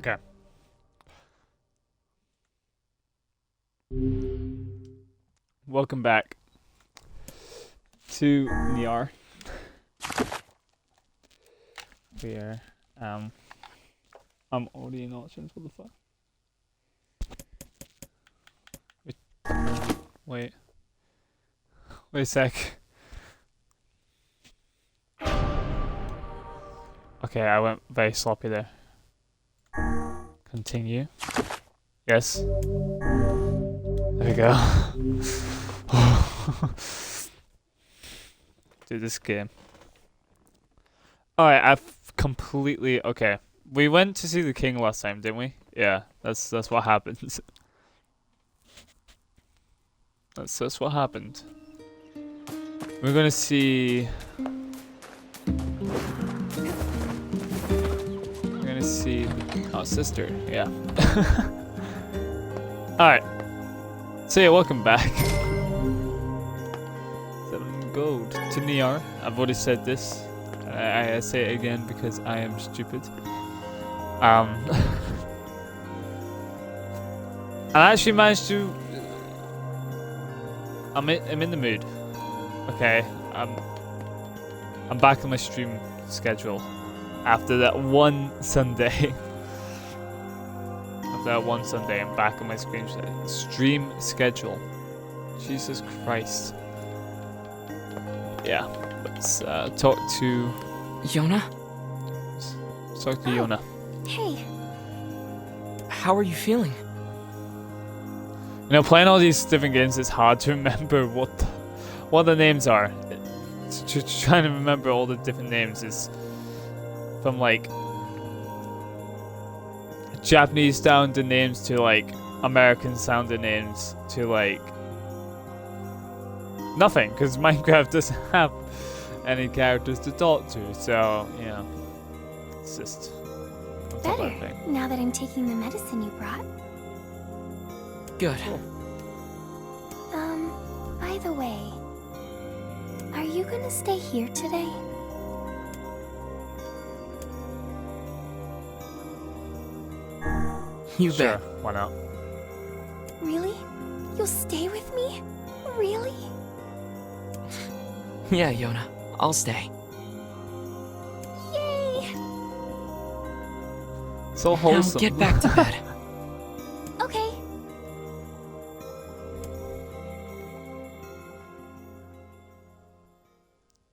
Okay. Welcome back to nieR. Where I'm already in options. What the fuck? Wait a sec. Okay, I went very sloppy there. Continue. Yes. There we go. Dude, this game. Alright, I've completely... Okay. We went to see the king last time, didn't we? Yeah, that's what happened. That's what happened. We're gonna see... We're gonna see... Oh, sister. Yeah. Alright. So yeah, welcome back. 7 gold to nieR. I've already said this. I say it again because I am stupid. I actually managed to... I'm in the mood. Okay, I'm back on my stream schedule after that one Sunday. After that one Sunday, I'm back on my stream schedule. Jesus Christ. Yeah, let's talk to Yona? Let's talk to Yona. Hey. How are you feeling? You know, playing all these different games, it's hard to remember what the names are. Trying to remember all the different names is from like Japanese sounding names to like American sounding names to like nothing, because Minecraft doesn't have any characters to talk to, so yeah, it's just Better, now that I'm taking the medicine you brought. Good. Cool. By the way, are you gonna stay here today? You Sure, bet. why not? Really? You'll stay with me? Really? Yeah, Yona. I'll stay. Yay! So Now wholesome. get back to bed. Okay.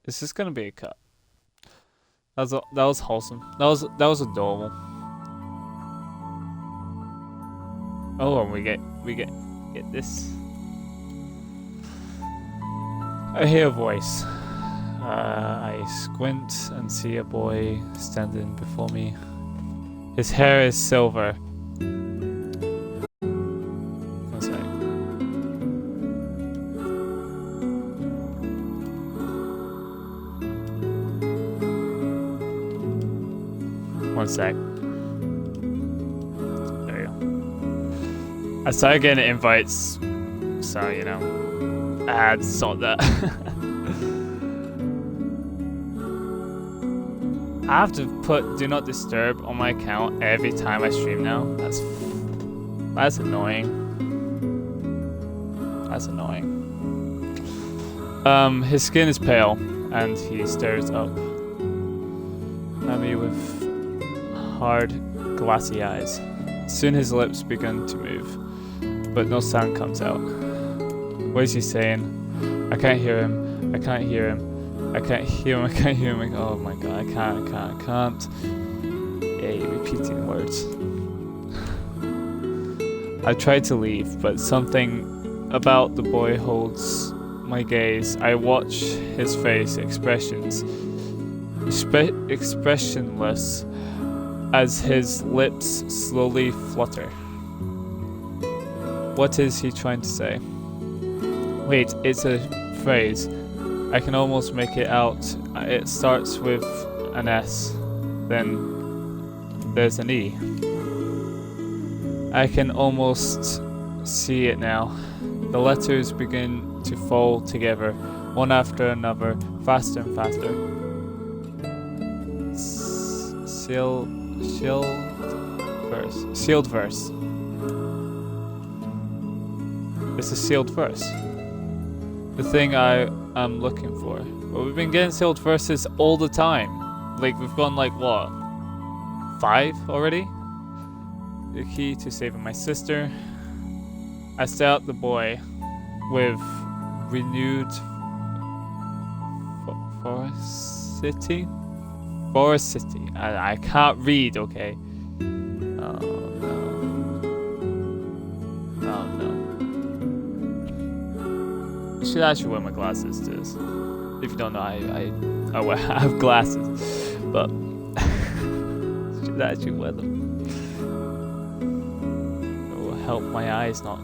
Is this gonna be a cut? That was wholesome. That was adorable. Oh, and we get this. I hear a voice. I squint and see a boy standing before me. His hair is silver. One sec. One sec. There you go. I started getting invites, so you know, I had to sort that. I have to put do not disturb on my account every time I stream now. That's annoying. That's annoying. His skin is pale and he stares up at me with hard, glassy eyes. Soon his lips begin to move, but no sound comes out. What is he saying? I can't hear him. I can't hear him. I can't hear him. I can't hear him. Oh my god! I can't. Yeah, you're repeating words. I tried to leave, but something about the boy holds my gaze. I watch his face, expressionless, as his lips slowly flutter. What is he trying to say? Wait, it's a phrase. I can almost make it out. It starts with an S, then there's an E. I can almost see it now. The letters begin to fall together, one after another, faster and faster. verse. Sealed verse. It's a sealed verse. The thing I am looking for. Well, we've been getting sealed verses all the time. Like, we've gone like, what? 5 already? The key to saving my sister. I set out the boy with renewed ferocity. Ferocity. I can't read, okay? Oh no. Oh no. I should actually wear my glasses to this. If you don't know, I have glasses, but should actually wear them. It will help my eyes not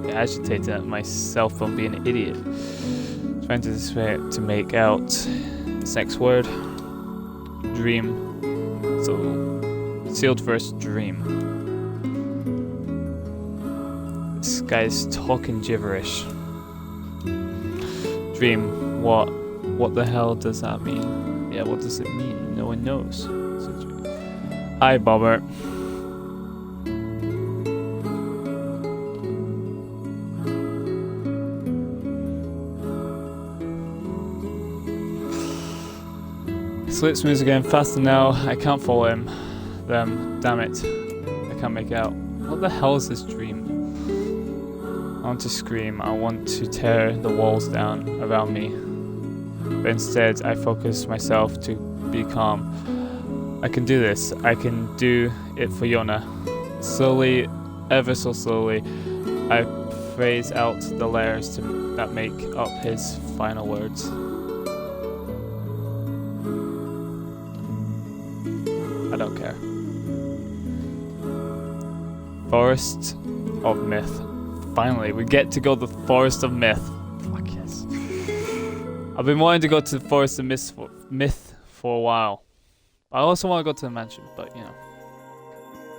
get agitated myself from being an idiot. Trying to make out this next word. Dream. So sealed verse dream. This guy's talking gibberish. Dream. What the hell does that mean? Yeah, what does it mean? No one knows. Hi, Bobber. Lips moves again faster now. I can't follow him. Damn it. I can't make out. What the hell is this dream? I want to scream. I want to tear the walls down around me. But instead, I focus myself to be calm. I can do this. I can do it for Yona. Slowly, ever so slowly, I phrase out the layers that make up his final words. I don't care. Forest of Myth. Finally, we get to go to the Forest of Myth. Fuck yes. I've been wanting to go to the Forest of Myth for a while. I also want to go to the mansion, but you know.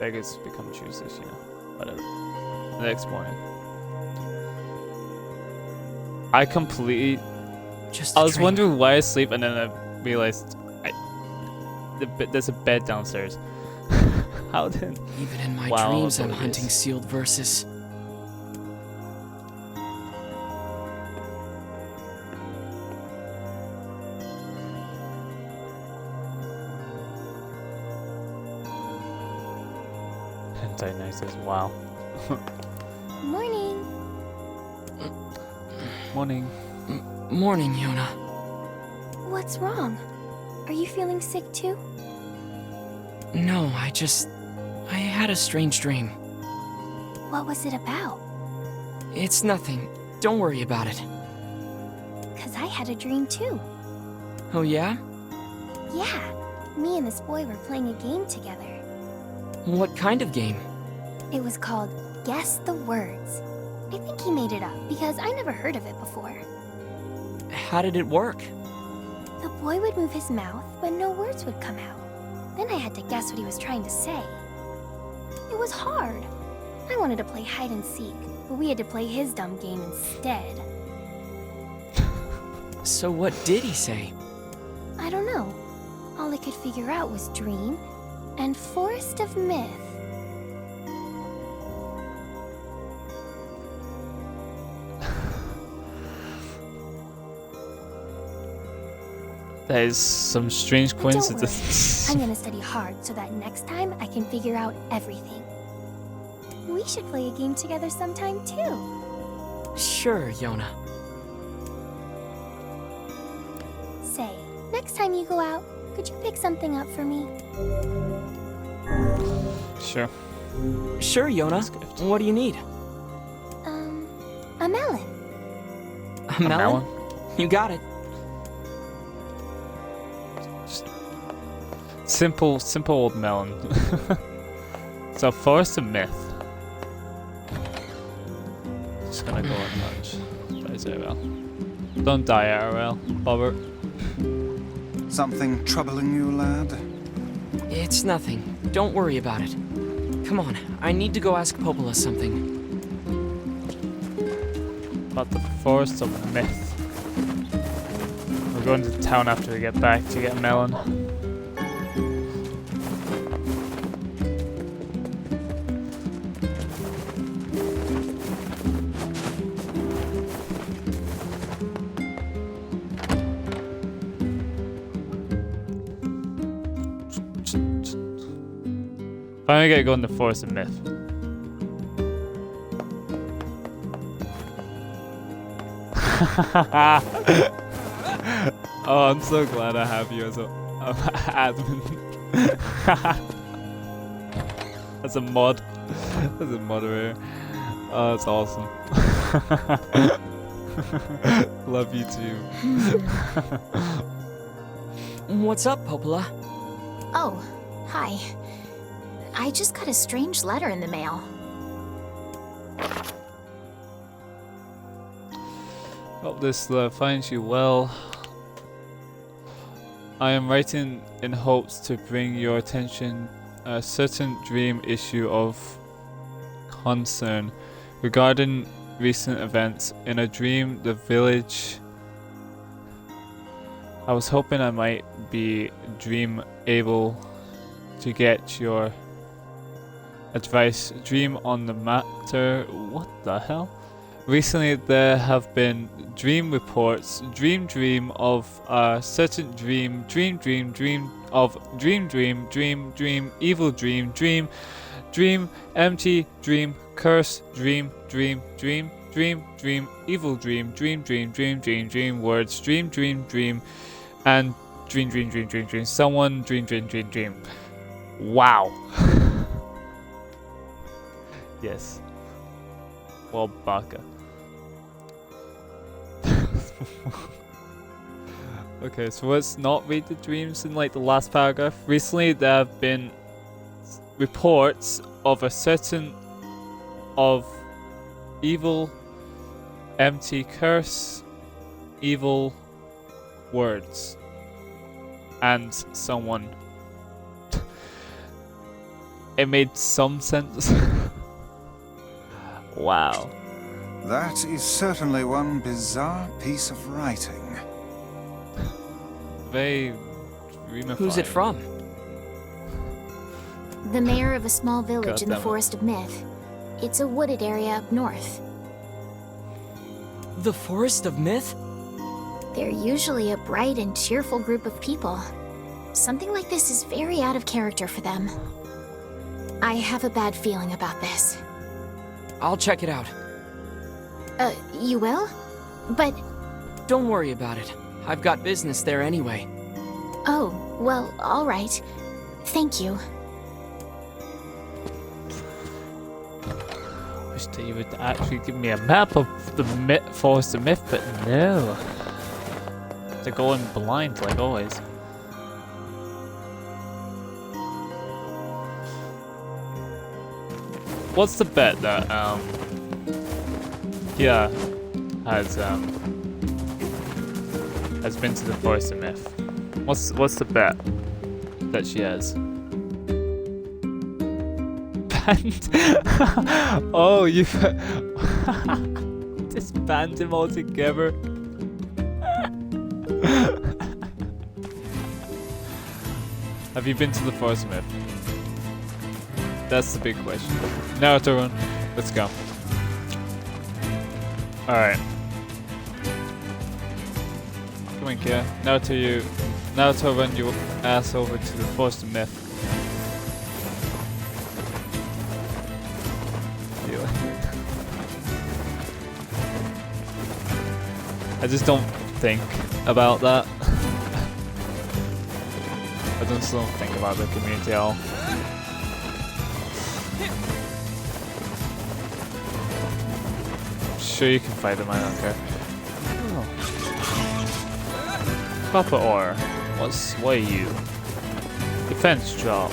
Beggars become choosers, you know. Whatever. The next morning. I completely... I was wondering why I sleep, and then I realized... there's a bed downstairs. How did... Even in my dreams, I'm hunting sealed verses. Hentai noises, wow. Morning. Morning. Morning, Yona. What's wrong? Are you feeling sick too? No, I had a strange dream. What was it about? It's nothing. Don't worry about it. 'Cause I had a dream too. Oh yeah? Yeah. Me and this boy were playing a game together. What kind of game? It was called Guess the Words. I think he made it up because I never heard of it before. How did it work? The boy would move his mouth, but no words would come out. Then I had to guess what he was trying to say. It was hard. I wanted to play hide and seek, but we had to play his dumb game instead. So what did he say? I don't know. All I could figure out was dream and Forest of Myth. That is some strange coincidence. I'm gonna study hard so that next time I can figure out everything. We should play a game together sometime too. Sure, Yona. Say, next time you go out, could you pick something up for me? Sure. Sure, Yona. What do you need? A melon. A melon? You got it. Simple old melon. So, Forest of Myth. Just gonna go and lunch. Plays ARL. Don't die, ARL. Bobber. Something troubling you, lad? It's nothing. Don't worry about it. Come on, I need to go ask Popola something. About the Forest of Myth. We're going to town after we get back to get a melon. Finally get to go in the Forest of Myth. Oh, I'm so glad I have you as a admin. As a mod. As a moderator. Oh, that's awesome. Love you too. What's up, Popola? Oh, hi. I just got a strange letter in the mail. Hope this finds you well. I am writing in hopes to bring your attention a certain dream issue of concern regarding recent events. In a dream, the village. I was hoping I might be able to get your advice. Dream on the matter. What the hell? Recently, there have been dream reports. Dream of a certain dream of dream, evil dream, empty dream, curse dream, evil dream, words, dream, and dream, someone dream. Wow. Yes. Well, baka. Okay, so let's not read the dreams in like the last paragraph. Recently, there have been reports of a certain of evil, empty curse, evil words, and someone. It made some sense. Wow. That is certainly one bizarre piece of writing. Very dreamifying. Who's it from? The mayor of a small village in the Goddammit. Forest of Myth. It's a wooded area up north. The Forest of Myth? They're usually a bright and cheerful group of people. Something like this is very out of character for them. I have a bad feeling about this. I'll check it out. You will? But... Don't worry about it. I've got business there anyway. Oh, well, alright. Thank you. Wish that you would actually give me a map of the Forest of Myth, but no. They're going blind like always. What's the bet that Kia has been to the Forest of Myth? What's the bet that she has? Banned? Oh, you disbanded him altogether. Have you been to the Forest of Myth? That's the big question. Naruto run. Let's go. Alright. Come on, Kia. Naruto run your ass over to the Forest of Myth. I just don't think about that. I just don't think about the community at all. Sure, you can fight them, I don't care. Oh. Copper ore. What are you? Defense job.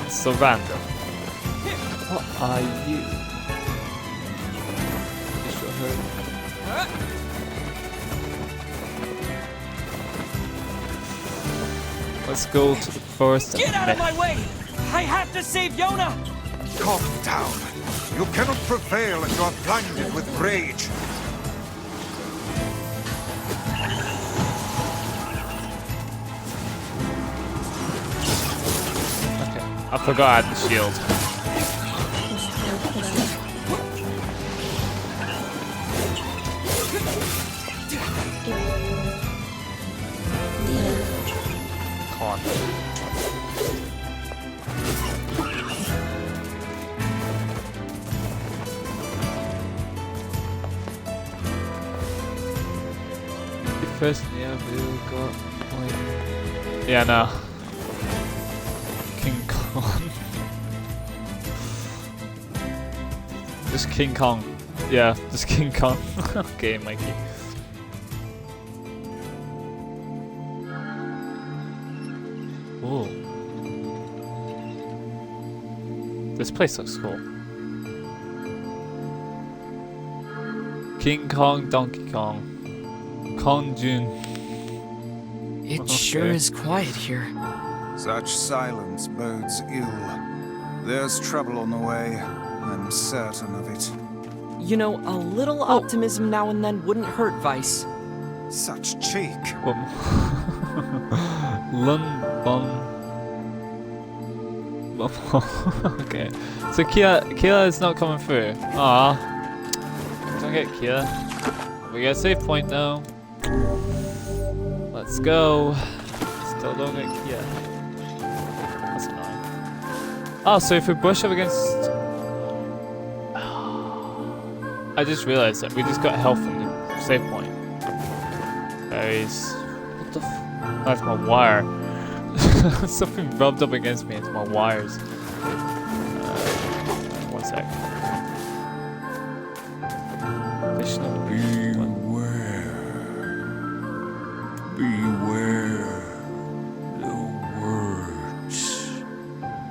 It's so random. What are you? You should hurt. Let's go to the forest. Get out of my way! I have to save Yona! Calm down. You cannot prevail if you are blinded with rage. Okay, I forgot I had the shield. Con. person who got like... Yeah, no. King Kong. Just King Kong. Yeah, just King Kong. Okay, Mikey. Ooh. This place looks cool. King Kong, Donkey Kong. Kong Jun. It sure is quiet here. Such silence bodes ill. There's trouble on the way. I'm certain of it. You know, a little optimism now and then wouldn't hurt, Vice. Such cheek. Lun Bon. Okay. So Kia is not coming through. Ah. Don't get Kia. We got a save point now. Let's go. Still don't get Kia. That's annoying. Oh, so if we brush up against... I just realized that we just got health from the save point. Berries. What the f... That's my wire. Something rubbed up against me. It's my wires. One sec. Beware the words.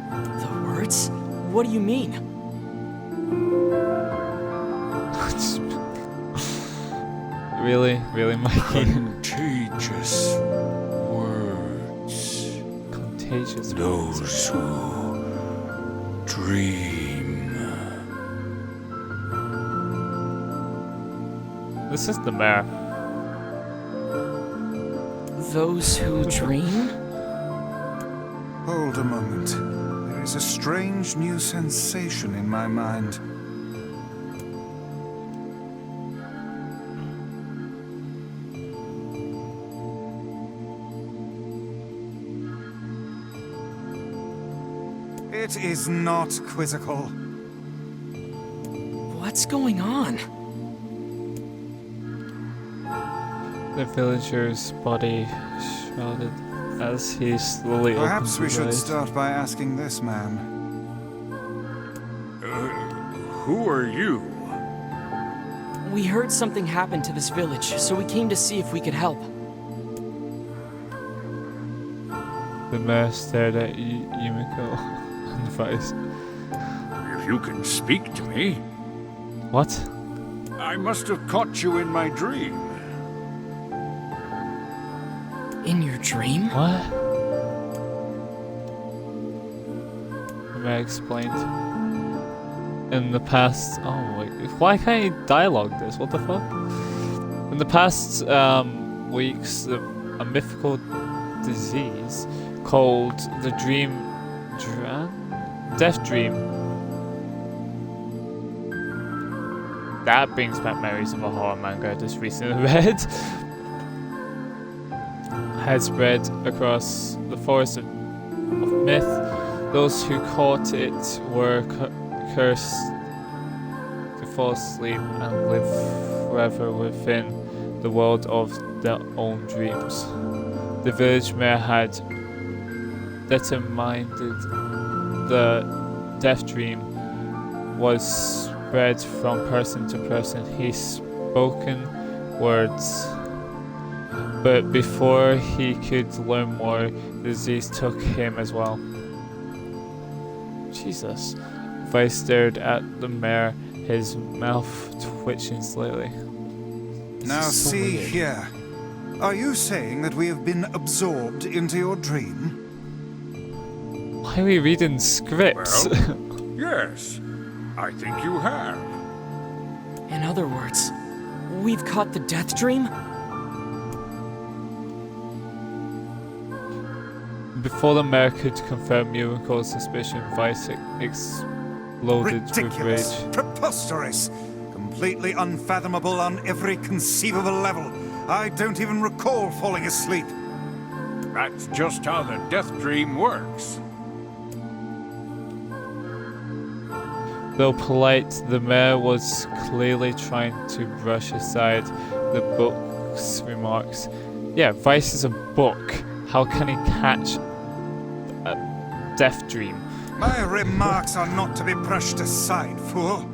The words? What do you mean? Really? Really, Mikey? Contagious words. Contagious Those words. who dream. This is the mayor. Those who dream? Hold a moment. There is a strange new sensation in my mind. It is not quizzical. What's going on? The villager's body shrouded as he slowly Perhaps we opens his should eyes. start by asking this man. Who are you? We heard something happened to this village, so we came to see if we could help. The mayor stared at Yumiko and Vice. If you can speak to me, What? I must have caught you in my dream. In your dream? What? The mayor explained. In the past... Oh, wait. Why can't you dialogue this? What the fuck? In the past weeks, a mythical disease called the Death Dream. That brings back memories of a horror manga I just recently read. Had spread across the forest of myth. Those who caught it were cursed to fall asleep and live forever within the world of their own dreams. The village mayor had determined the death dream was spread from person to person. He spoken words, but before he could learn more, the disease took him as well. Jesus. Vice stared at the mayor, his mouth twitching slightly. Now So see weird. here. Are you saying that we have been absorbed into your dream? Why are we reading scripts? Well, yes, I think you have. In other words, we've caught the death dream? Before the mayor could confirm Yumiko's suspicion, Vice exploded with Ridiculous. rage. Preposterous. Completely unfathomable on every conceivable level. I don't even recall falling asleep. That's just how the death dream works. Though polite, the mayor was clearly trying to brush aside the book's remarks. Yeah, Vice is a book. How can he catch a death dream? My remarks are not to be brushed aside, fool.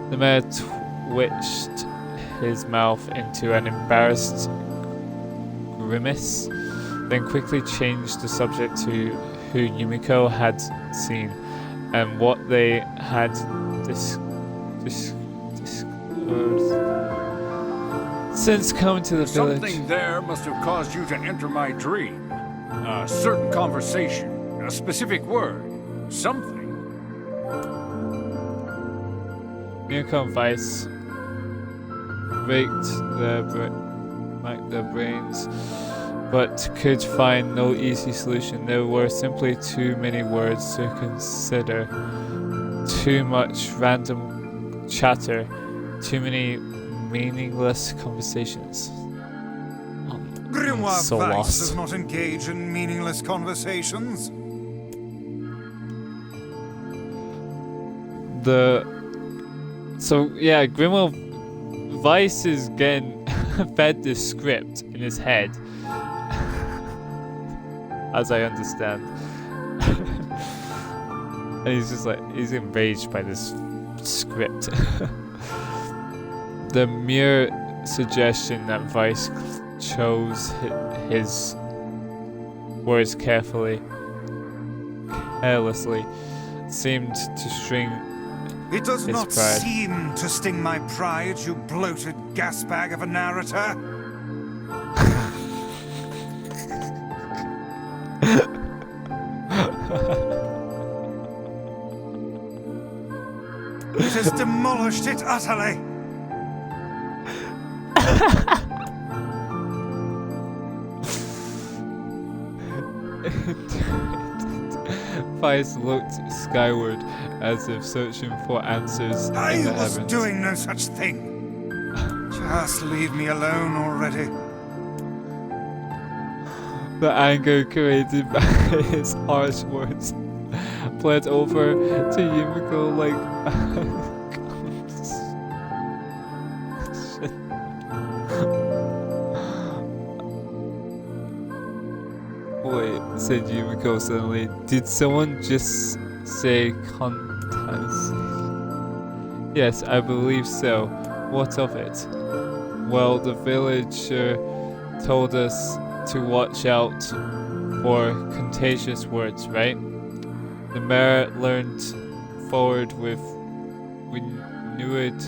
The mayor twitched his mouth into an embarrassed grimace, then quickly changed the subject to who Yumiko had seen and what they had discovered since coming to the village. Something there must have caused you to enter my dream. A certain conversation, a specific word, something. Yumiko and Vice raked their brains, but could find no easy solution. There were simply too many words to consider, too much random chatter, too many meaningless conversations. Grimoire so Vice lost. does not engage in meaningless conversations. Grimoire Vice is getting fed this script in his head, as I understand. And he's just like, he's enraged by this script. The mere suggestion that Vice chose his words carelessly, seemed to string It does his not pride. seem to sting my pride, you bloated gasbag of a narrator. It has demolished it utterly. Vice looked skyward as if searching for answers in I the was heavens. doing no such thing. Just leave me alone already. The anger created by his harsh words bled over to Yumiko like shit. Wait, said Yumiko suddenly. Did someone just say contest? Yes, I believe so. What of it? Well, the villager told us to watch out for contagious words, right? The mayor leaned forward with renewed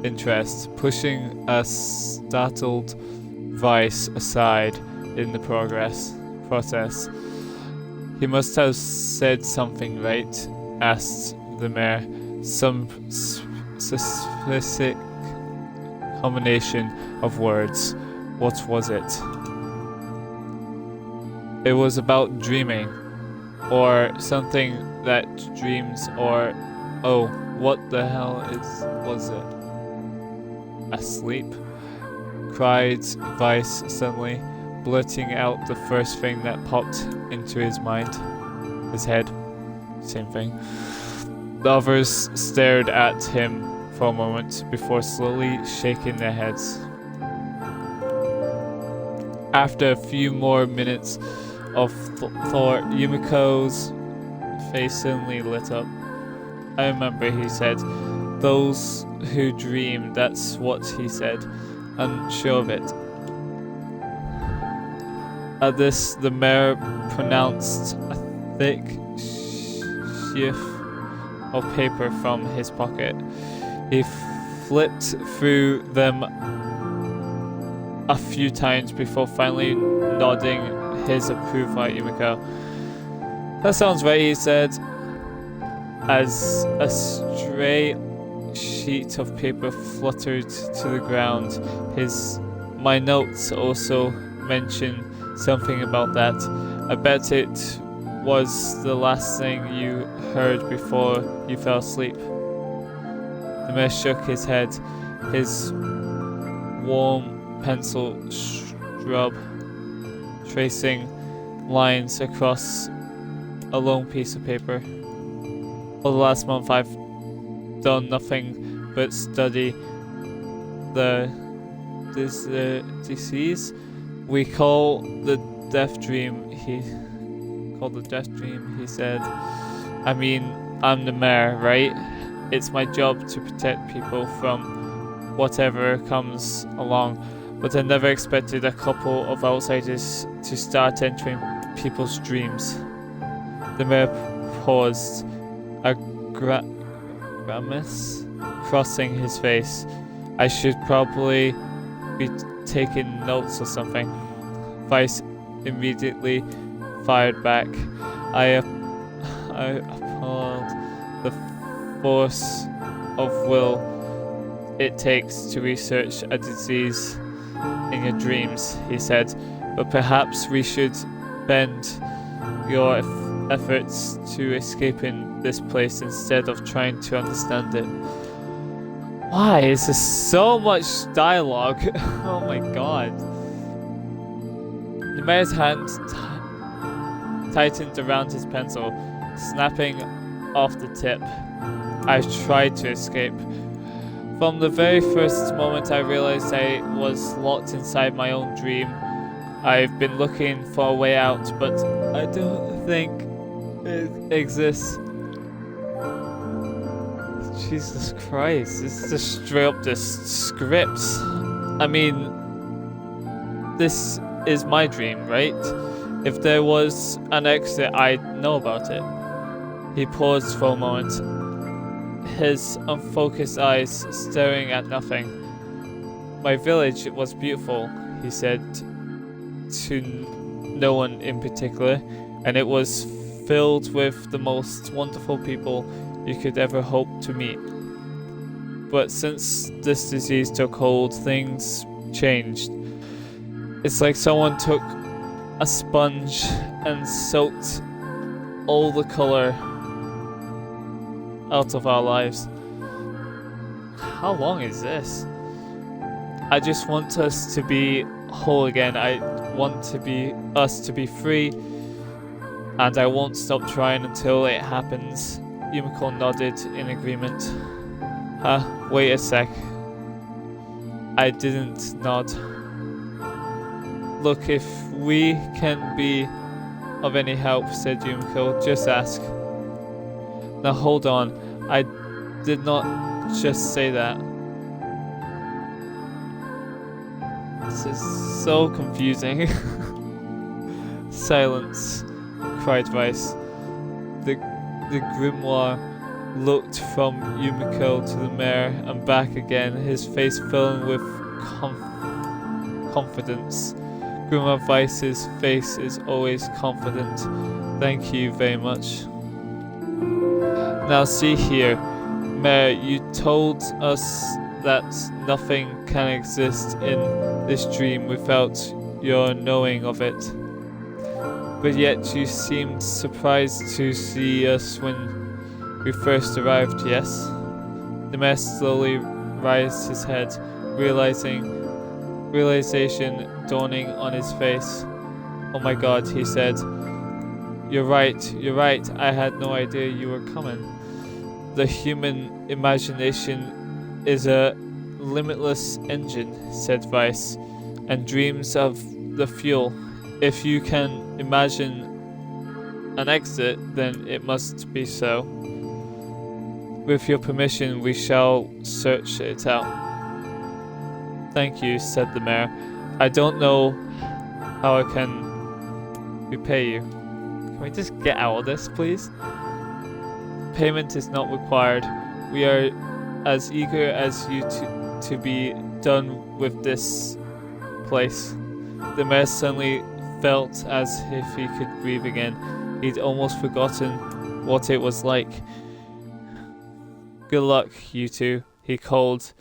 interest, pushing a startled Vice aside in the process. He must have said something, right? Asked the mayor. Some specific combination of words. What was it? It was about dreaming, or something that dreams, or oh, what the hell was it? Asleep? Cried Vice suddenly, blurting out the first thing that popped into his mind. His head. Same thing. The others stared at him for a moment before slowly shaking their heads. After a few more minutes of thought, Yumiko's face suddenly lit up. I remember, he said. Those who dream, that's what he said. Unsure of it. At this, the mayor pronounced a thick sheaf of paper from his pocket. He flipped through them a few times before finally nodding his approval at Yumiko. That sounds right, he said, as a stray sheet of paper fluttered to the ground. My notes also mention something about that. I bet it was the last thing you heard before you fell asleep. The mayor shook his head, his warm pencil shrub tracing lines across a long piece of paper. For the last month I've done nothing but study the disease we call the death dream. He said. I mean, I'm the mayor, right? It's my job to protect people from whatever comes along, but I never expected a couple of outsiders to start entering people's dreams. The mayor paused, a grimace crossing his face. I should probably be taking notes or something. Vice immediately fired back. I applaud the force of will it takes to research a disease in your dreams, he said, but perhaps we should bend your efforts to escaping this place instead of trying to understand it. Why is there so much dialogue? Oh my god. The mayor's hand tightened around his pencil, snapping off the tip. I tried to escape. From the very first moment I realized I was locked inside my own dream. I've been looking for a way out, but I don't think it exists. Jesus Christ, this is just straight up the scripts. I mean, this is my dream, right? If there was an exit, I'd know about it. He paused for a moment, his unfocused eyes staring at nothing. My village was beautiful, he said to no one in particular, and it was filled with the most wonderful people you could ever hope to meet. But since this disease took hold, things changed. It's like someone took a sponge and soaked all the color out of our lives. How long is this? I just want us to be whole again. I want us to be free, and I won't stop trying until it happens. Yumiko nodded in agreement. Wait a sec. I didn't nod. Look, if we can be of any help, said Yumiko, just ask. Now hold on, I did not just say that. This is so confusing. Silence, cried Vice. The grimoire looked from Yumiko to the mayor and back again, his face filling with confidence. Grimoire Vice's face is always confident. Thank you very much. Now see here, Mayor, you told us that nothing can exist in this dream without your knowing of it. But yet you seemed surprised to see us when we first arrived, yes? The mayor slowly raised his head, realization dawning on his face. Oh my god, he said. You're right, I had no idea you were coming. The human imagination is a limitless engine, said Vice, and dreams of the fuel. If you can imagine an exit, then it must be so. With your permission, we shall search it out. Thank you, said the mayor. I don't know how I can repay you. Can we just get out of this, please? Payment is not required. We are as eager as you to be done with this place. The mayor suddenly felt as if he could breathe again. He'd almost forgotten what it was like. Good luck, you two, he called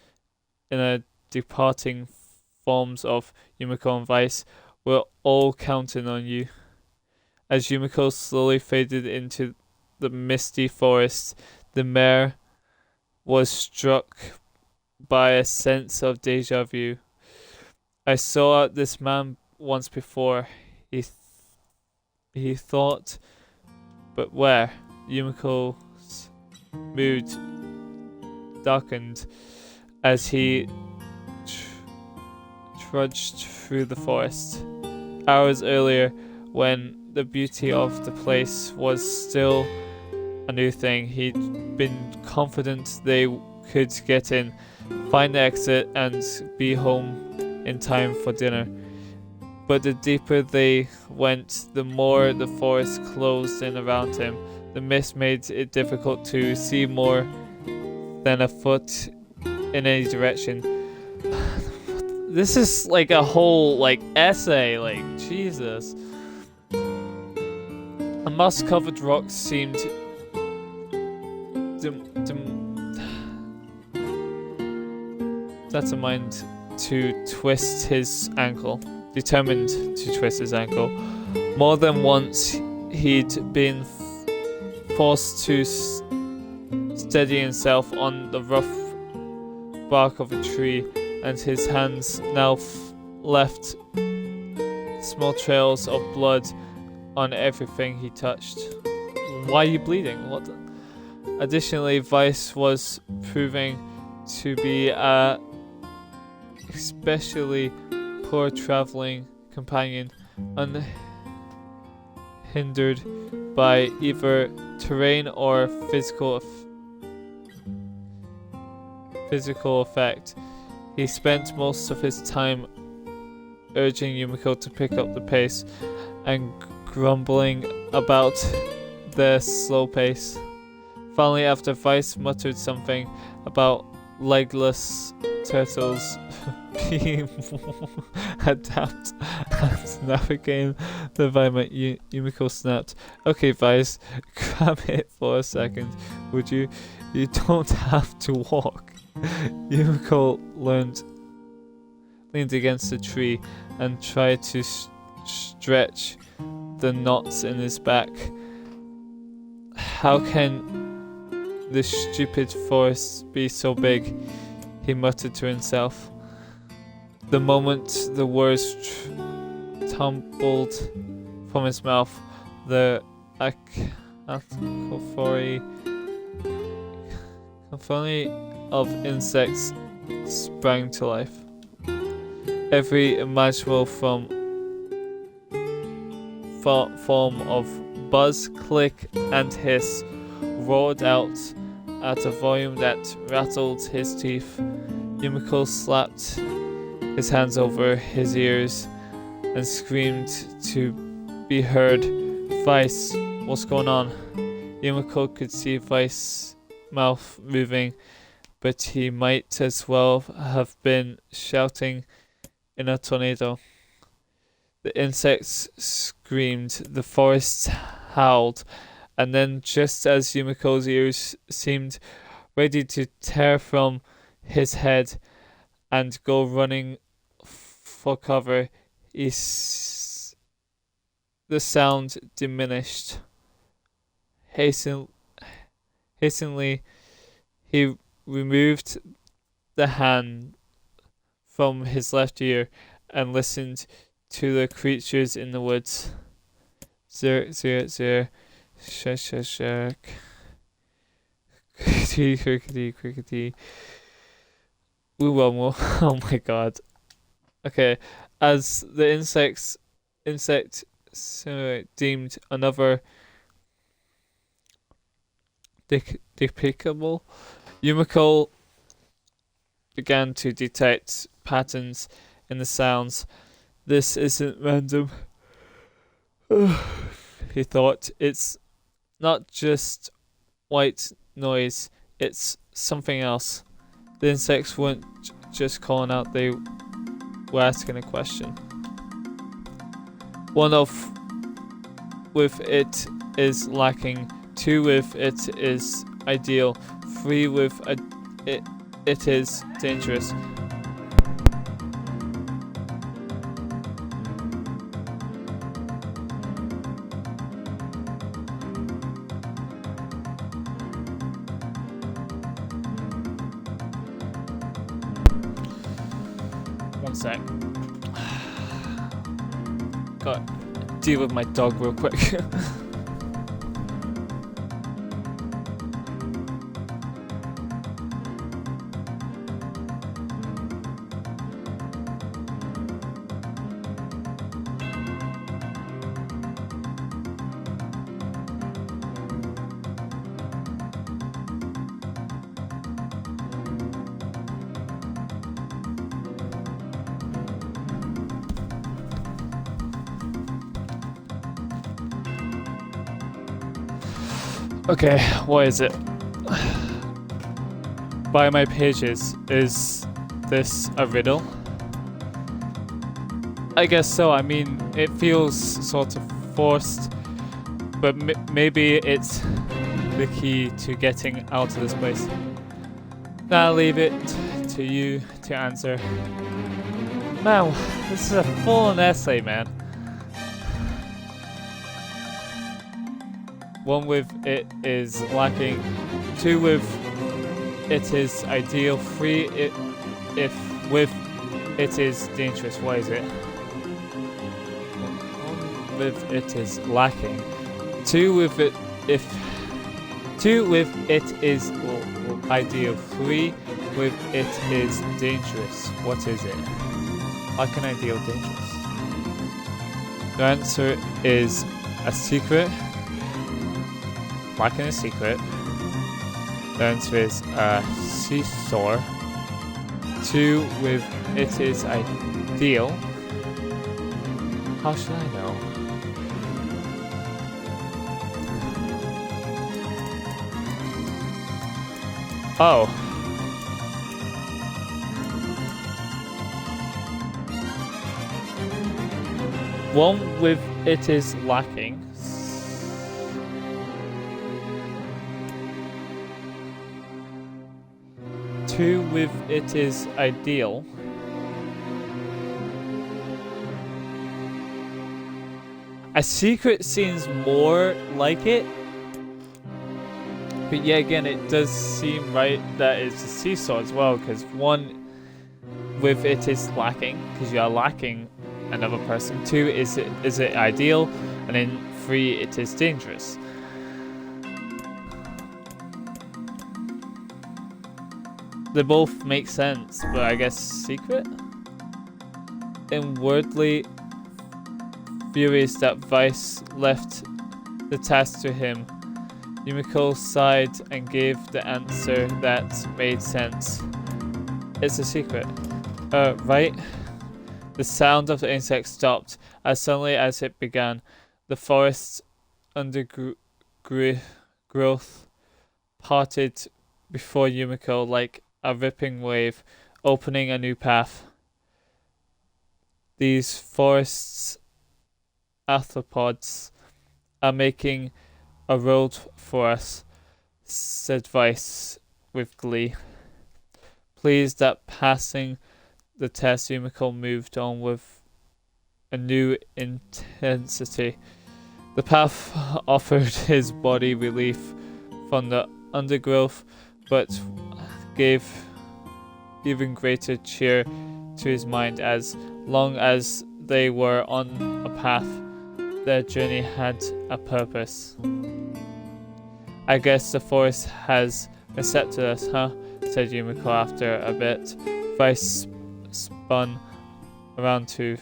in a departing forms of Yumiko and Vice. We're all counting on you. As Yumiko slowly faded into the misty forest, the mayor was struck by a sense of deja vu. I saw this man once before, he thought, but where? Yumiko's mood darkened as he trudged through the forest. Hours earlier, when the beauty of the place was still a new thing, he'd been confident they could get in, find the exit, and be home in time for dinner. But the deeper they went, the more the forest closed in around him. The mist made it difficult to see more than a foot in any direction. This is like a whole like essay, like Jesus. A moss-covered rock seemed determined to twist his ankle. More than once, he'd been forced to steady himself on the rough bark of a tree, and his hands now left small trails of blood on everything he touched. Why are you bleeding? What? Additionally, Vice was proving to be a especially poor traveling companion, unhindered by either terrain or physical effect. He spent most of his time urging Yumiko to pick up the pace and grumbling about their slow pace. Finally, after Vice muttered something about legless turtles being adapt and navigate the environment, Yumiko snapped, "Okay, Vice, grab it for a second, would you? You don't have to walk." Yumiko leaned against a tree and tried to stretch the knots in his back. "How can this stupid forest be so big?" he muttered to himself. The moment the words tumbled from his mouth, the cacophony of insects sprang to life. Every imaginable form of buzz, click, and hiss roared out at a volume that rattled his teeth. Yumiko slapped his hands over his ears and screamed to be heard, "Vice, what's going on?" Yumiko could see Vice's mouth moving, but he might as well have been shouting in a tornado. The insects screamed, the forest howled, and then, just as Yumiko's ears seemed ready to tear from his head and go running for cover, the sound diminished. Hastily, he removed the hand from his left ear and listened to the creatures in the woods. Zerk, zerk, zerk. Shuck, shuck, shuck. Crickety, crickety, crickety. Ooh, one more. Oh my god. Okay, as the insect deemed another despicable, Yumiko began to detect patterns in the sounds. "This isn't random," he thought. "It's not just white noise, it's something else." The insects weren't just calling out, they were asking a question. One with it is lacking, 2 with it is ideal, 3 with it is dangerous. One sec. Got to deal with my dog real quick. Okay, what is it? By my pages, is this a riddle? I guess so. I mean, it feels sort of forced, but maybe it's the key to getting out of this place. Now I'll leave it to you to answer. Man, this is a full-on essay, man. 1 with it is lacking, 2 with it is ideal, 3 if with it is dangerous. What is it? 1 with it is lacking, 2 with it if 2 with it is ideal, 3 with it is dangerous. What is it? Like an ideal, dangerous. The answer is a secret. Like in a secret. The answer is a seesaw. 2 with it is ideal. How should I know? Oh. One with it is lacking. Two with it is ideal. A secret seems more like it. But yeah, again, it does seem right that it's a seesaw as well, because 1 with it is lacking, because you are lacking another person. 2 is it ideal, and then 3 it is dangerous. They both make sense, but I guess secret? Inwardly furious that Vice left the task to him, Yumiko sighed and gave the answer that made sense. It's a secret. Right? The sound of the insect stopped as suddenly as it began. The forest's undergrowth parted before Yumiko like a ripping wave, opening a new path. These forests arthropods are making a road for us, said Vice with glee. Pleased that passing the test, Yumiko moved on with a new intensity. The path offered his body relief from the undergrowth, but gave even greater cheer to his mind. As long as they were on a path, their journey had a purpose. I guess the forest has accepted us, huh? Said Yumiko after a bit. Vice spun around to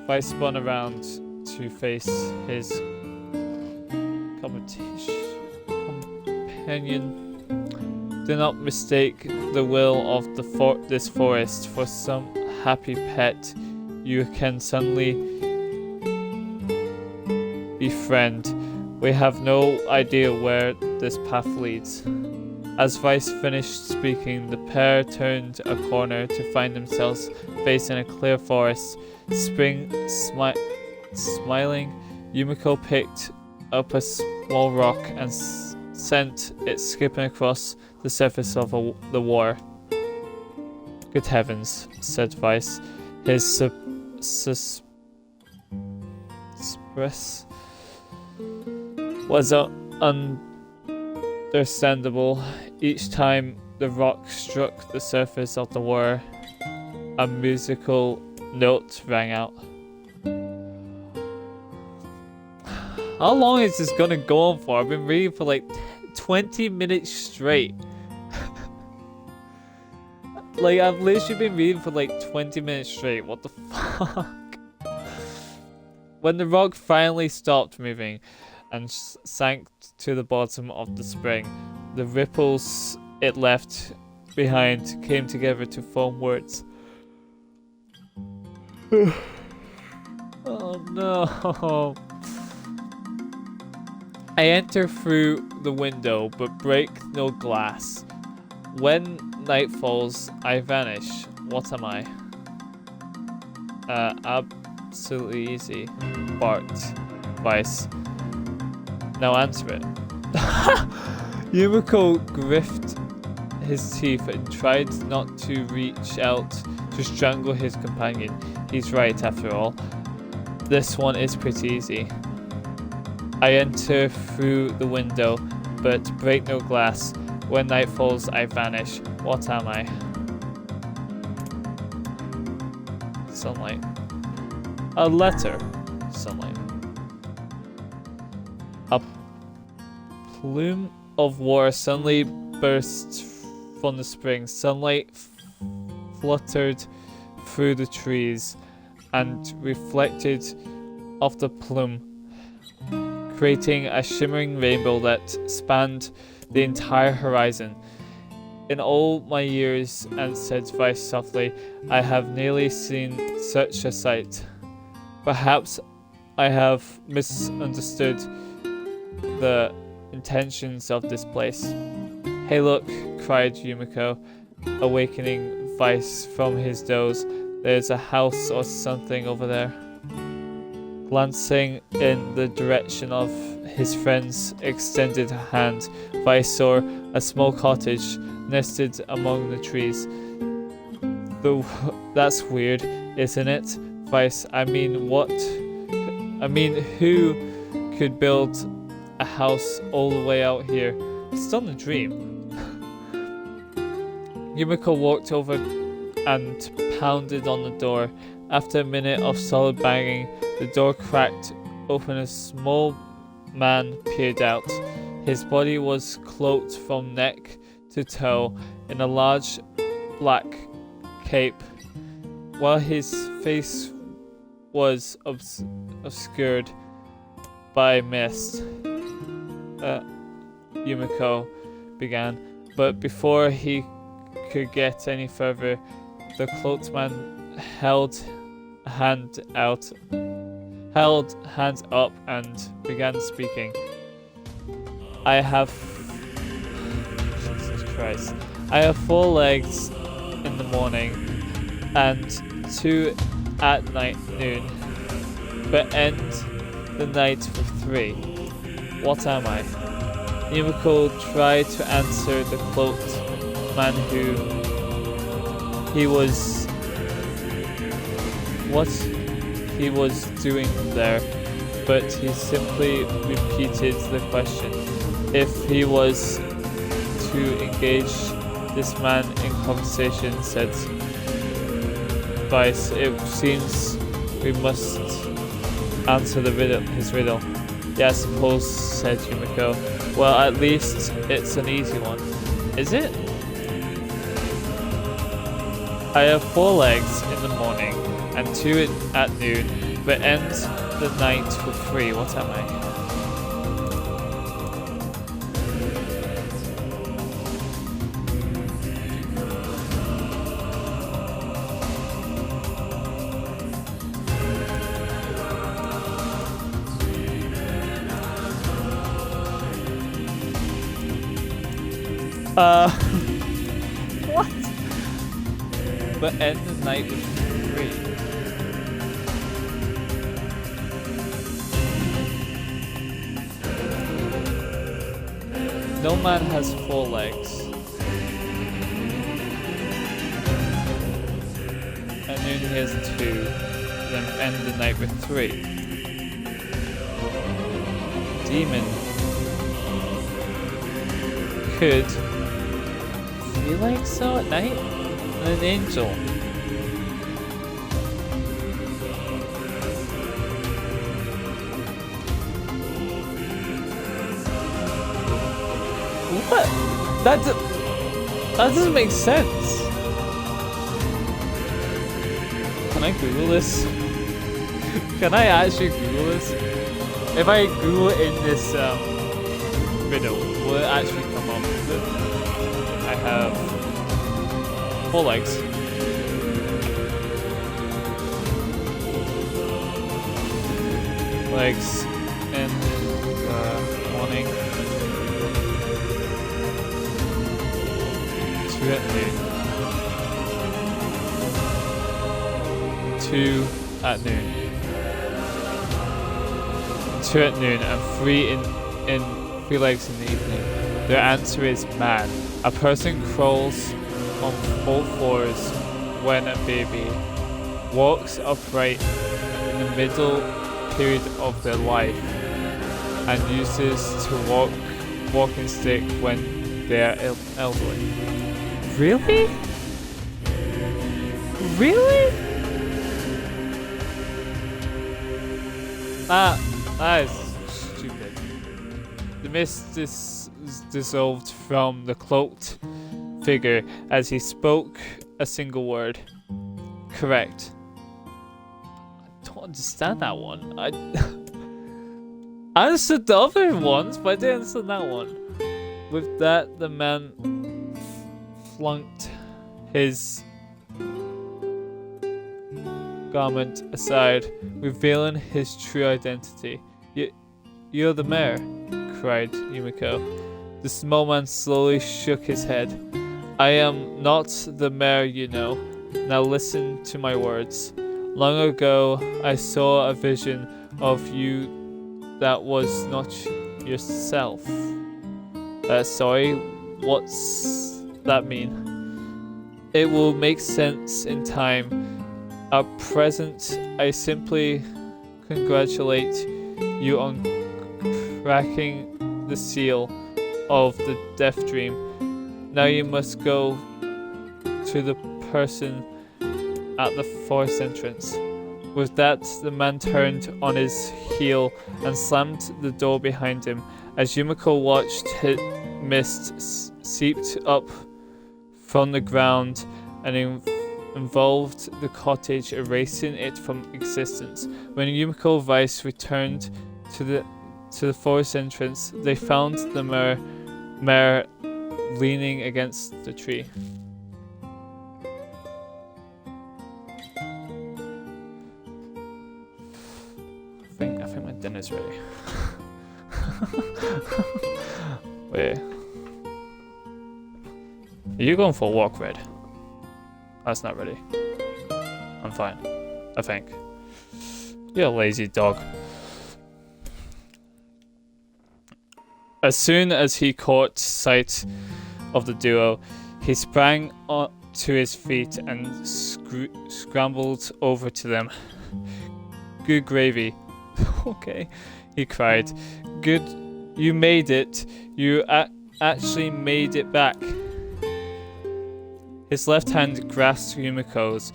Vice spun around to face his companion. Do not mistake the will of this forest for some happy pet you can suddenly befriend. We have no idea where this path leads. As Vice finished speaking, the pair turned a corner to find themselves facing a clear forest. Spring smiling, Yumiko picked up a small rock and sent it skipping across the surface of the water. Good heavens, said Vice. His express was understandable. Each time the rock struck the surface of the water, a musical note rang out. How long is this gonna go on for? I've been reading for like 20 minutes straight. Like, I've literally been reading for like 20 minutes straight. What the fuck? When the rock finally stopped moving and sank to the bottom of the spring, the ripples it left behind came together to form words. Oh no. I enter through the window but break no glass. When night falls, I vanish. What am I? Absolutely easy. Barked Vice. Now answer it. Yumiko gripped his teeth and tried not to reach out to strangle his companion. He's right after all. This one is pretty easy. I enter through the window, but break no glass. When night falls, I vanish. What am I? Sunlight. A letter. Sunlight. A plume of water suddenly burst from the spring. Sunlight fluttered through the trees and reflected off the plume, creating a shimmering rainbow that spanned the entire horizon. In all my years, and said Vice softly, I have nearly seen such a sight. Perhaps I have misunderstood the intentions of this place. Hey look, cried Yumiko, awakening Vice from his doze. There's a house or something over there. Glancing in the direction of his friend's extended hand, Vice saw a small cottage nested among the trees. That's weird, isn't it? Vice, I mean, who could build a house all the way out here? It's not a dream. Yumiko walked over and pounded on the door. After a minute of solid banging, the door cracked open. A small man peered out. His body was cloaked from neck to toe in a large black cape, while his face was obscured by mist. Yumiko began, but before he could get any further, the cloaked man held hands up and began speaking. I have I have 4 legs in the morning and 2 at noon, but end the night with 3. What am I? Yumiko tried to answer the cloaked man what he was doing there, but he simply repeated the question. If he was to engage this man in conversation, said Vice, it seems we must answer his riddle. Yeah, I suppose, said Yumiko. Well, at least it's an easy one. Is it? I have 4 legs in the morning and 2 at noon, but end the night with 3. What am I? What? But end the night with 3. No man has 4 legs. And noon he has 2. Then end the night with 3. Demon could feel like so at night? And an angel. What? That doesn't make sense. Can I Google this? Can I actually Google this? If I Google in this video, will it actually come up with it? I have 4 legs. Legs in the morning. 2 at noon. 2 at noon. 2 at noon and 3 in 3 legs in the evening. Their answer is man. A person crawls on all fours when a baby, walks upright in the middle period of their life, and uses to walking stick when they are elderly. Really? Really? That is stupid. The mist dissolved from the cloaked figure as he spoke a single word. Correct. I don't understand that one. I understood the other ones, but I didn't understand that one. With that, the man flunked his garment aside, revealing his true identity. You're the mayor, cried Yumiko. The small man slowly shook his head. I am not the mayor, you know. Now listen to my words. Long ago, I saw a vision of you that was not yourself. Sorry, what's that mean? It will make sense in time. At present, I simply congratulate you on cracking the seal of the death dream. Now you must go to the person at the forest entrance. With that, the man turned on his heel and slammed the door behind him. As Yumiko watched, mist seeped up from the ground and involved the cottage, erasing it from existence. When Yumiko Vice returned to the forest entrance, they found the mayor leaning against the tree. I think my dinner's ready. Wait. Are you going for a walk, Red? That's not ready. I'm fine, I think. You're a lazy dog. As soon as he caught sight of the duo, he sprang to his feet and scrambled over to them. Good gravy. Okay, he cried. Good, you made it. You actually made it back. His left hand grasped Yumiko's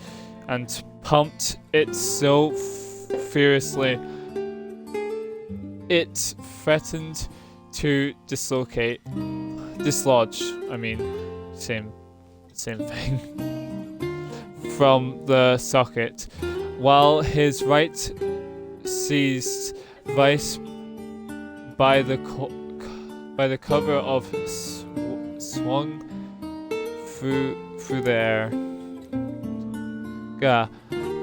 and pumped it so furiously it threatened to dislodge. I mean, same thing. From the socket, while his right seized Vice by the cover of swung through the air. Gah,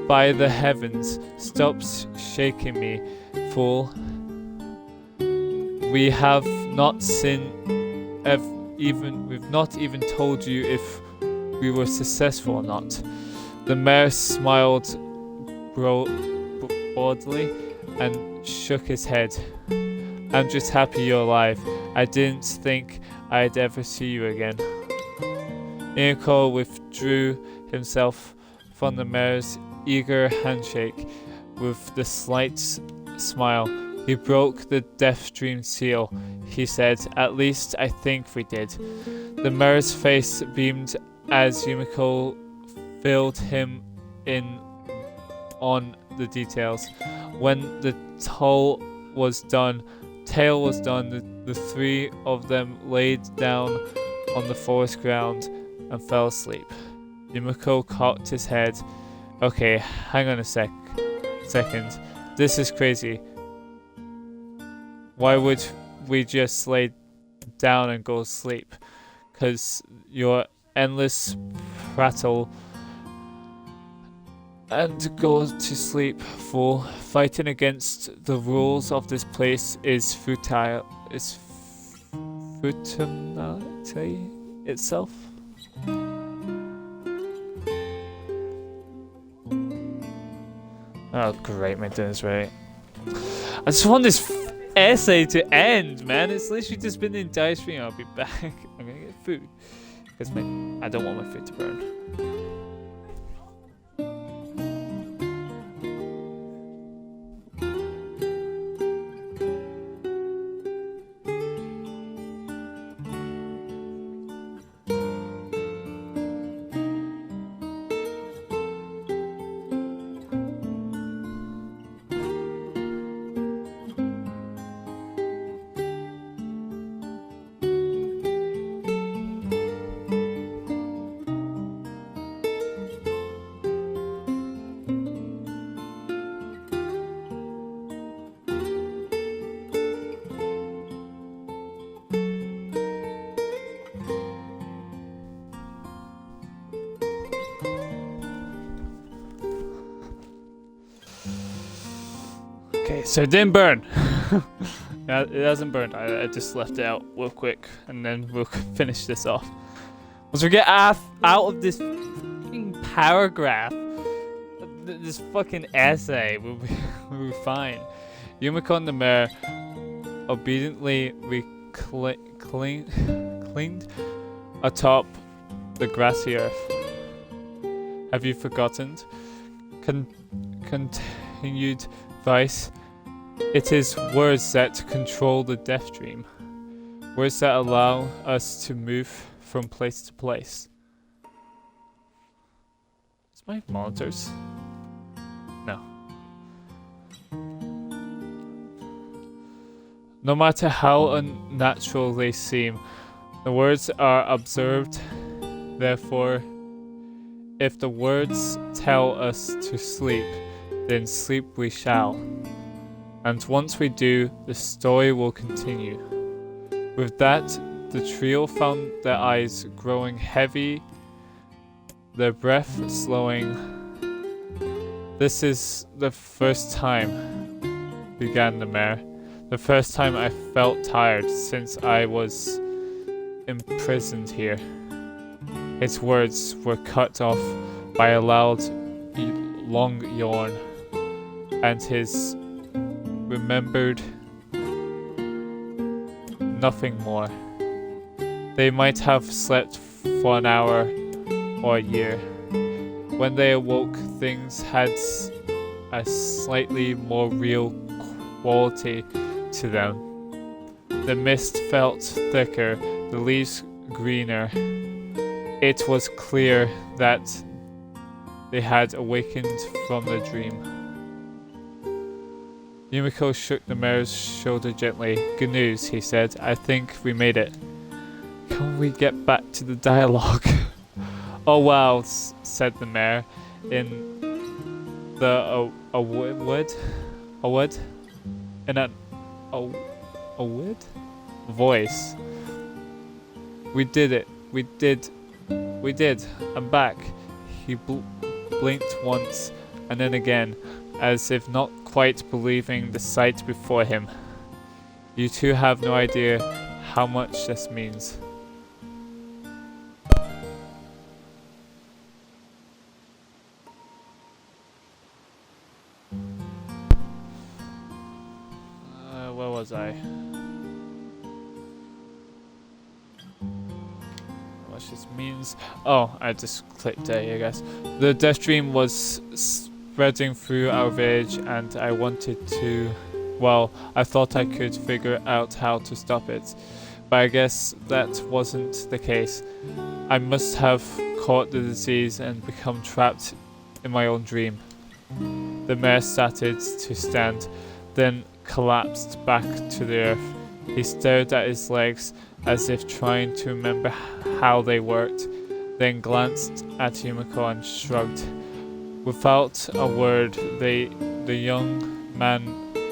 by the heavens, stop shaking me, fool. We have not we've not even told you if we were successful or not. The mayor smiled broadly and shook his head. I'm just happy you're alive. I didn't think I'd ever see you again. Yumiko withdrew himself from the mayor's eager handshake with the slight smile. He broke the death dream seal, he said. At least I think we did. The mayor's face beamed as Yumiko filled him in on the details. When the tale was done, the three of them laid down on the forest ground and fell asleep. Yumiko cocked his head. Okay, hang on a second. This is crazy. Why would we just lay down and go to sleep? because your endless prattle and go to sleep full. Fighting against the rules of this place is futile. Is futility itself. Oh great, my dinner's ready. I just want this essay to end, man. It's literally just been the entire stream. I'll be back. I'm gonna get food because I don't want my food to burn. Okay, so it didn't burn. Yeah, it hasn't burned. I just left it out real quick, and then we'll finish this off. Once we get out of this fucking paragraph, this fucking essay, we'll be fine. Yumiko and the mayor obediently cleaned atop the grassy earth. Have you forgotten? Continued Vice. It is words that control the death dream. Words that allow us to move from place to place. Is my monitors? No. No matter how unnatural they seem, the words are observed. Therefore, if the words tell us to sleep, then sleep we shall. And once we do, the story will continue. With that, the trio found their eyes growing heavy, their breath slowing. This is the first time, began the mayor. The first time I felt tired since I was imprisoned here. His words were cut off by a loud, long yawn, and his remembered nothing more. They might have slept for an hour or a year. When they awoke, things had a slightly more real quality to them. The mist felt thicker, the leaves greener. It was clear that they had awakened from the dream. Yumiko shook the mayor's shoulder gently. Good news, he said. I think we made it. Can we get back to the dialogue? Oh wow, said the mayor in the a wood in a wood voice. We did it. We did. I'm back. He blinked once and then again, as if not quite believing the sight before him. You two have no idea how much this means. Where was I? How much this means? Oh, I just clicked A, I guess. The death dream was spreading through our village, and I wanted to, well, I thought I could figure out how to stop it, but I guess that wasn't the case. I must have caught the disease and become trapped in my own dream. The mayor started to stand, then collapsed back to the earth. He stared at his legs as if trying to remember how they worked, then glanced at Yumiko and shrugged. Without a word, the young man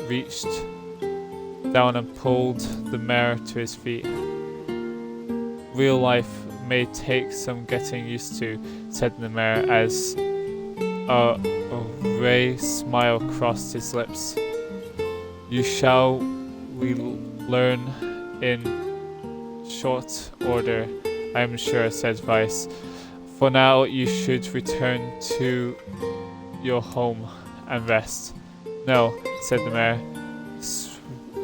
reached down and pulled the mayor to his feet. real life may take some getting used to, said the mayor as a wry smile crossed his lips. You shall learn in short order, I am sure, said Vice. For now, you should return to your home and rest. No, said the mayor,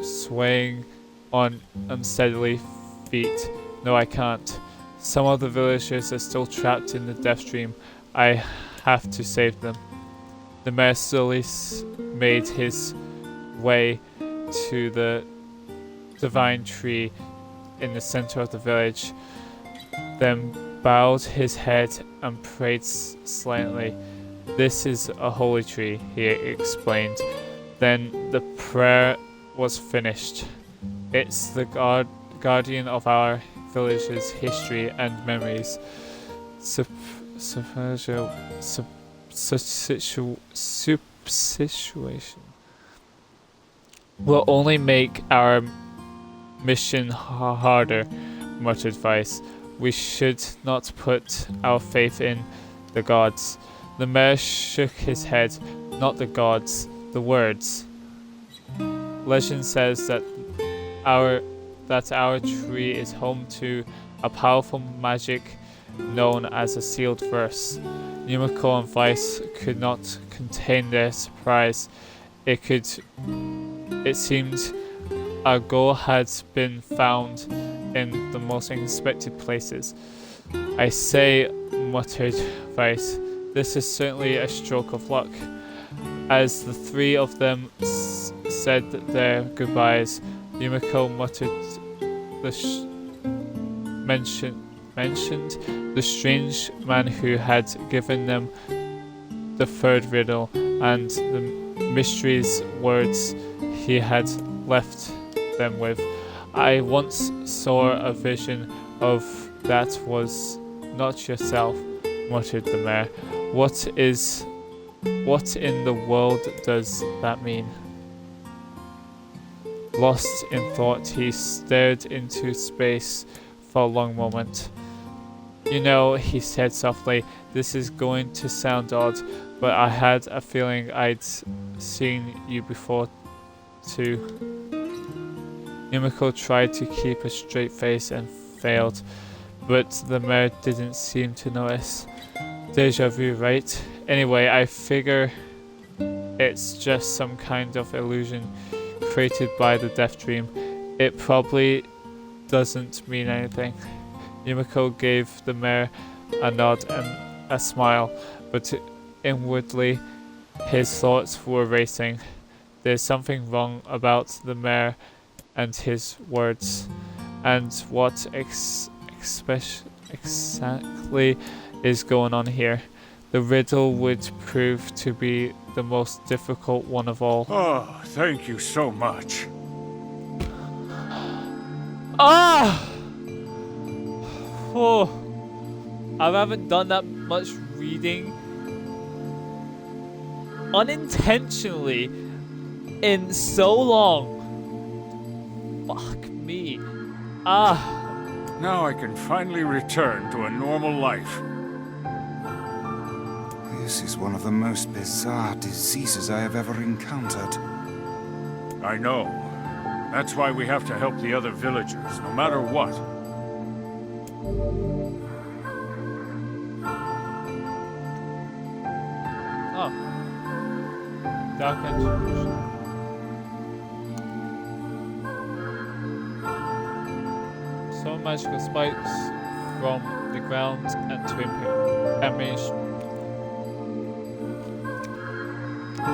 swaying on unsteadily feet. No, I can't. Some of the villagers are still trapped in the death dream. I have to save them. The mayor slowly made his way to the divine tree in the center of the village, then bowed his head and prayed silently. This is a holy tree, he explained. Then the prayer was finished. It's the guardian of our village's history and memories. Substitution will only make our mission harder, muttered Vice. We should not put our faith in the gods. The mayor shook his head. Not the gods, the words. Legend says that our tree is home to a powerful magic known as a sealed verse. Yumiko and Vice could not contain their surprise. It seemed a goal had been found in the most unexpected places. I say, muttered Vice, this is certainly a stroke of luck. As the three of them said their goodbyes, Yumiko muttered mentioned the strange man who had given them the third riddle and the mysterious words he had left them with. I once saw a vision of that was not yourself, muttered the mayor. What in the world does that mean? Lost in thought, he stared into space for a long moment. You know, he said softly, this is going to sound odd, but I had a feeling I'd seen you before too. Yumiko tried to keep a straight face and failed, but the mayor didn't seem to notice. Deja vu, right? Anyway, I figure it's just some kind of illusion created by the death dream. It probably doesn't mean anything. Yumiko gave the mayor a nod and a smile, but inwardly his thoughts were racing. There's something wrong about the mayor and his words, and what exactly is going on here. The riddle would prove to be the most difficult one of all. Oh, thank you so much. Ah! Oh, I haven't done that much reading unintentionally in so long. Fuck me. Ah. Now I can finally return to a normal life. This is one of the most bizarre diseases I have ever encountered. I know. That's why we have to help the other villagers, no matter what. Oh. Dark Attribution. Some magical spikes from the ground and to ammunition.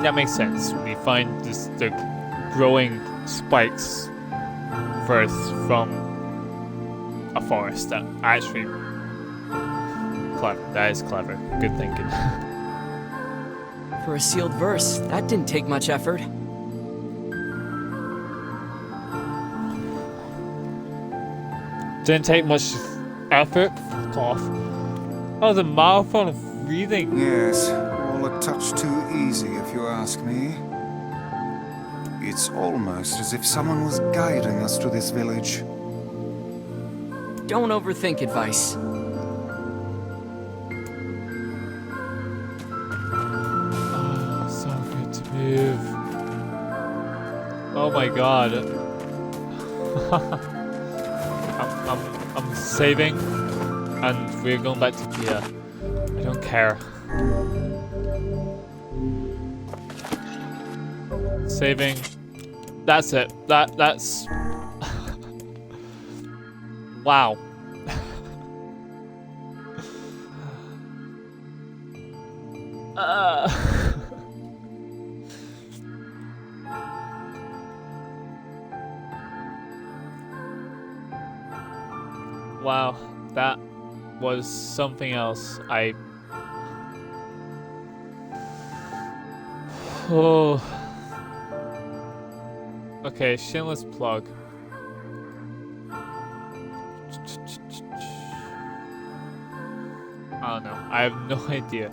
That makes sense. We find the growing spikes first from a forest. That actually clever. That is clever. Good thinking. For a sealed verse, that didn't take much effort. Didn't take much effort. Fuck off. That was a marathon of reading. Yes, all a touch too easy if you ask me. It's almost as if someone was guiding us to this village. don't overthink advice. Oh, so good to move. Oh my god. I'm saving, and we're going back to Kia. I don't care. Saving. That's it. That's. Wow. Wow, that was something else. Oh. Okay, shameless plug. I don't know. I have no idea.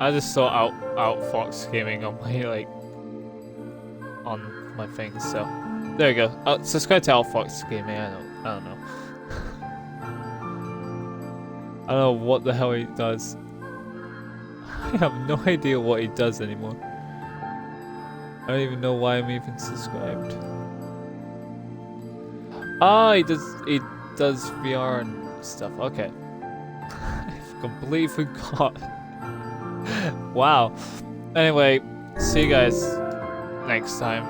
I just saw Outfox Gaming on my on my thing, so there you go. Subscribe to Outfox Gaming. I don't know. I don't know what the hell he does. I have no idea what he does anymore. I don't even know why I'm even subscribed. Ah, he does VR and stuff. Okay. I completely forgot. Wow. Anyway, see you guys next time.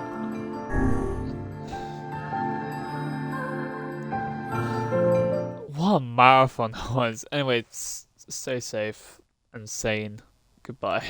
What a marathon that was. Anyway, stay safe and sane. Goodbye.